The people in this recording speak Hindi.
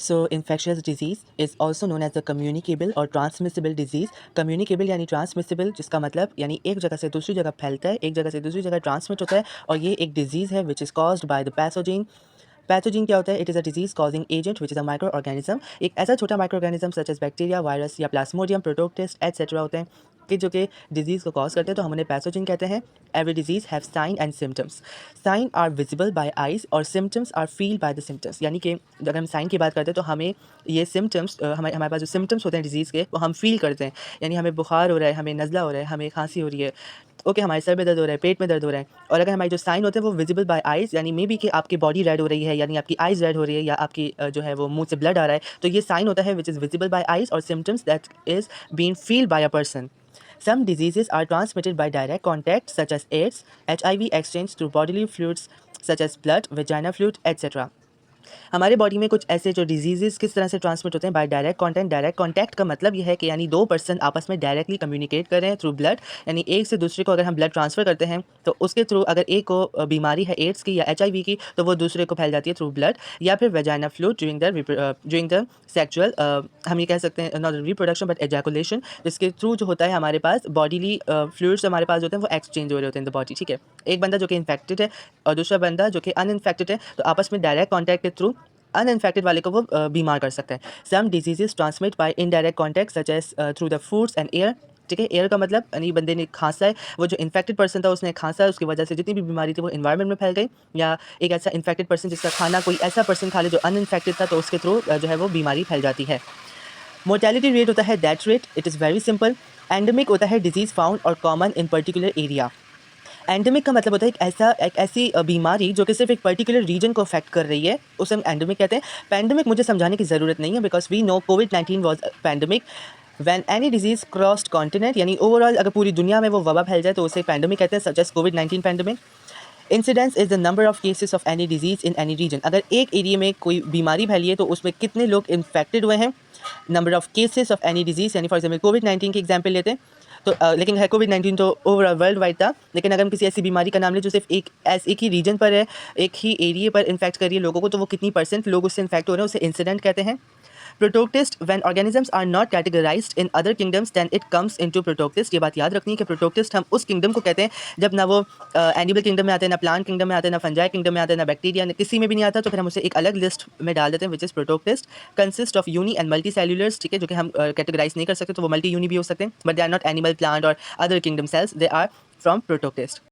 So infectious disease is also known as a communicable or transmissible disease. Communicable यानी transmissible, जिसका मतलब यानी एक जगह से दूसरी जगह फैलता है, एक जगह से दूसरी जगह ट्रांसमिट होता है, और ये एक डिजीज़ है which is caused by the pathogen. Pathogen क्या होता है? It is a disease causing agent which is a microorganism. एक ऐसा छोटा microorganism such as bacteria, virus या प्लाज्मोडियम, प्रोटोक्टिस्ट एटसेट्रा होते हैं कि जो कि डिजीज़ को कॉज करते हैं, तो हम उन्हें पैथोजन कहते हैं। Every disease have sign and symptoms. Sign are visible by eyes और symptoms are feel by the symptoms. यानी कि अगर हम साइन की बात करते हैं तो हमें ये सिम्टम्स हमारे हमारे पास जो सिम्टम्स होते हैं डिजीज़ के, वो हम फील करते हैं। यानी हमें बुखार हो रहा है, हमें नज़ला हो रहा है, हमें खांसी हो रही है, ओके, हमारे सर में दर्द हो रहा है, पेट में दर्द हो रहा है। और अगर हमारे जो साइन होते हैं वो विजिबल बाय आइज़, यानी मे बी कि आपकी बॉडी रेड हो रही है, यानी आपकी आइज़ रेड हो रही है, या आपकी जो है वो मुँह से ब्लड आ रहा है, तो ये साइन होता है which is visible by eyes, और symptoms that is been feel by a person. Some diseases are transmitted by direct contact such as AIDS, HIV exchange through bodily fluids such as blood, vagina fluid, etc. हमारे बॉडी में कुछ ऐसे जो डिजीज़ेज़ किस तरह से ट्रांसमिट होते हैं? By direct contact. Direct contact का मतलब ये है कि यानी 2 पर्सन आपस में डायरेक्टली कम्युनिकेट कर रहे हैं थ्रू ब्लड, यानी एक से दूसरे को अगर हम ब्लड ट्रांसफ़र करते हैं, तो उसके थ्रू अगर एक को बीमारी है एड्स की या एचआईवी की, तो वो दूसरे को फैल जाती है थ्रू ब्लड, या फिर vagina fluid during the sexual, हम ये कह सकते हैं नॉट रिप्रोडक्शन बट एजैकुलेशन, जिसके थ्रू जो होता है हमारे पास बॉडीली फ्लूइड्स हमारे पास होते हैं वो एक्सचेंज हो रहे होते हैं इन द बॉडी, ठीक है? एक बंदा जो कि इन्फेक्टेड है और दूसरा बंदा जो कि अनइन्फेक्टेड है, तो आपस में डायरेक्ट कॉन्टैक्ट के थ्रू अनइन्फेक्टेड वाले को वो बीमार कर सकता है। Some diseases transmit by indirect contact such as through the foods and air, ठीक है? एयर का मतलब यानी बंदे ने खांसा है, वो जो इन्फेक्टेड पर्सन था उसने खांसा है, उसकी वजह से जितनी भी बीमारी थी वो एनवायरनमेंट में फैल गई, या एक ऐसा इन्फेक्टेड पर्सन जिसका खाना कोई ऐसा पर्सन खा ले जो अनइन्फेक्टेड था, तो उसके थ्रू जो है वो बीमारी फैल जाती है। मोर्टेलिटी रेट होता है death rate. It is very simple. Endemic होता है डिजीज़ फाउंड और common in particular area. Endemic का मतलब होता है एक ऐसी बीमारी जो कि सिर्फ एक पर्टिकुलर रीजन को अफेक्ट कर रही है, उसे हम एंडेमिक कहते हैं। पैंडेमिक मुझे समझाने की ज़रूरत नहीं है, बिकॉज वी नो कोविड-19 was pandemic. When any disease crossed continent, यानी ओवरऑल अगर पूरी दुनिया में वो वबा फैल जाए तो उसे पैंडेमिक कहते हैं, सच एज कोविड-19 pandemic. Incidence is the number of cases of any disease in any region. अगर एक एरिया में कोई बीमारी फैली है तो उसमें कितने लोग इन्फेक्टेड हुए हैं। Number of cases of any disease, यानी फॉर एग्जाम्पल कोविड-19 की एग्जाम्पल लेते हैं, तो लेकिन है कोविड-19 तो ओवरऑल वर्ल्ड वाइड था, लेकिन अगर हम किसी ऐसी बीमारी का नाम लें जो सिर्फ एक ही रीजन पर है, एक ही एरिया पर इन्फेक्ट कर रही है लोगों को, तो वो कितनी परसेंट लोग उससे इन्फेक्ट हो रहे हैं, उसे इंसिडेंट कहते हैं। Protoctist, when organisms are not categorized in other kingdoms then it comes into protoctist. ये बात याद रखनी है कि प्रोटोक्टिस्ट हम उस किंगडम को कहते हैं जब ना वो एनिमल किंगडम में आते हैं, ना प्लांट किंगडम में आते हैं, ना फंजाई किंगडम में आते हैं, ना बैक्टीरिया, ना किसी में भी नहीं आता, तो फिर हम उसे एक अलग लिस्ट में डाल देते हैं which is protoctist. Consist of uni and multi cellulars, ठीक है, जो कि हम कैटेगराइज नहीं कर सकते, तो वो मल्टी यूनी भी हो सकते हैं, but they are not animal, plant और other kingdom cells, they are from प्रोटोक्टिस्ट।